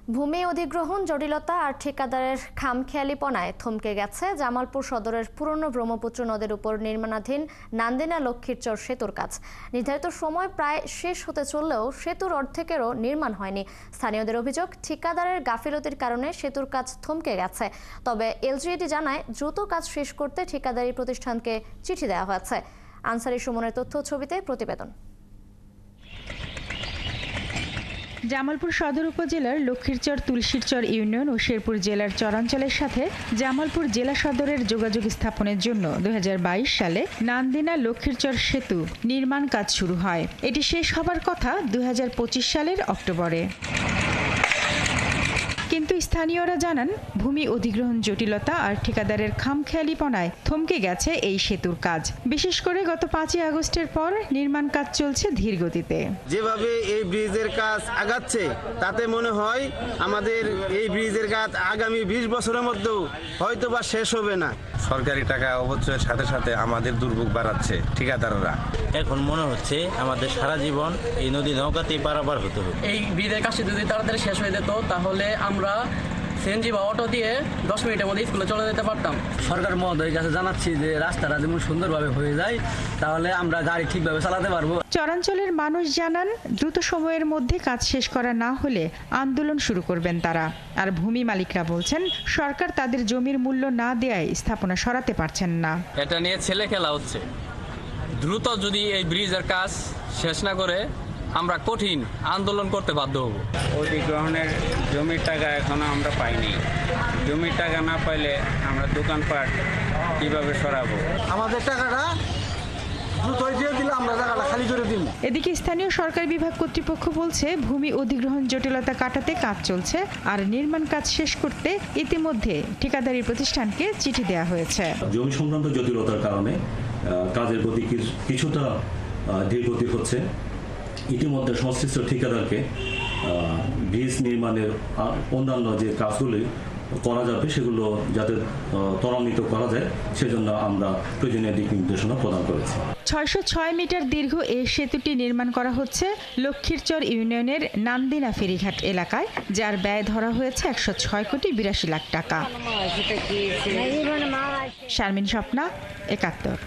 ভূমি অধিগ্রহণ জটিলতা আর ঠিকাদারের খামখেয়ালিপনায় থমকে গেছে জামালপুর সদরের পুরনো ব্রহ্মপুত্র নদের উপর নির্মাণাধীন নান্দিনা লক্ষ্মীরচর সেতুর কাজ। নির্ধারিত সময় প্রায় শেষ হতে চললেও সেতুর অর্ধেকেরও নির্মাণ হয়নি। স্থানীয়দের অভিযোগ, ঠিকাদারের গাফিলতির কারণে সেতুর কাজ থমকে গেছে। তবে এলজিইডি জানায়, দ্রুত কাজ শেষ করতে ঠিকাদারি প্রতিষ্ঠানকে চিঠি দেওয়া হয়েছে। আনসারি সুমনের তথ্য ছবিতে প্রতিবেদন। জামালপুর সদর উপজেলার লক্ষ্মীরচর, তুলসীরচর ইউনিয়ন ও শেরপুর জেলার চরাঞ্চলের সাথে জামালপুর জেলা সদরের যোগাযোগ স্থাপনের জন্য 2022 সালে নান্দিনা লক্ষ্মীরচর সেতু নির্মাণ কাজ শুরু হয়। এটি শেষ হবার কথা 2025 সালের অক্টোবরে। কিন্তু স্থানীয়রা জানান, ভূমি অধিগ্রহণ জটিলতা আর ঠিকাদারের খামখেয়ালিপনায় থমকে গেছে এই সেতুর কাজ। বিশেষ করে গত 5ই আগস্টের পর নির্মাণ কাজ চলছে ধীর গতিতে। যেভাবে এই ব্রিজের কাজ আগাচ্ছে তাতে মনে হয় আমাদের এই ব্রিজের কাজ আগামী 20 বছরের মধ্যেও হয়তো বা শেষ হবে না। সরকারি টাকা অপচয়ের সাথে সাথে আমাদের দুর্ভোগ বাড়াচ্ছে ঠিকাদাররা। এখন মনে হচ্ছে আমাদের সারা জীবন এই নদী নৌকাতেই পারাপার হতে হবে। এই ব্রিজের কাজটি যদি তাড়াতাড়ি শেষ হয়ে যেত তাহলে আমরা সিএনজি বা অটো দিয়ে 10 মিনিটের মধ্যে স্কুলে চলে যেতে পারতাম। সরকার মহোদয়ের কাছে জানাচ্ছি যে রাস্তাটা যেমন সুন্দরভাবে হয়ে যায় তাহলে আমরা গাড়ি ঠিকভাবে চালাতে পারবো। চরাঞ্চলের মানুষ জানান, দ্রুত সময়ের মধ্যে কাজ শেষ করা না হলে আন্দোলন শুরু করবেন তারা। আর ভূমি মালিকরা বলছেন, সরকার তাদের জমির মূল্য না দেয়ায় স্থাপনা সরাতে পারছেন না। এটা নিয়ে ছেলে খেলা হচ্ছে। দ্রুত যদি এই ব্রিজের কাজ শেষ না করে আমরা কঠিন আন্দোলন করতে বাধ্য হব। অধিগ্রহণের জমির টাকা এখনো আমরা পাইনি। জমির টাকা না পাইলে আমরা দোকানপাট কিভাবে সরাবো? আমাদের টাকাটা দ্রুত দিয়ে দিলে আমরা টাকাটা খালি করে দিব। এদিকে স্থানীয় সরকার বিভাগ কর্তৃপক্ষ বলছে, ভূমি অধিগ্রহণ জটিলতা কাটাতে কাজ চলছে আর নির্মাণ কাজ শেষ করতে ইতিমধ্যে ঠিকাদারি প্রতিষ্ঠানকে চিঠি দেওয়া হয়েছে। জমি সংক্রান্ত জটিলতার কারণে কাজের গতি কিছুটা ধীরগতি হচ্ছে। ইতিমধ্যে সংশ্লিষ্ট ঠিকাদারকে ব্রিজ নির্মাণের অন্যান্য যে কাজগুলি করা যাবে সেগুলো যাতে ত্বরান্বিত করা যায় সেজন্য আমরা প্রয়োজনীয় দিক নির্দেশনা প্রদান করেছি। 606 মিটার দীর্ঘ এই সেতুটি নির্মাণ করা হচ্ছে লক্ষ্মীরচর ইউনিয়নের নান্দিনা ফেরিঘাট এলাকায়, যার ব্যয় ধরা হয়েছে 106 কোটি 82 লাখ টাকা। শারমিন স্বপ্না, 71।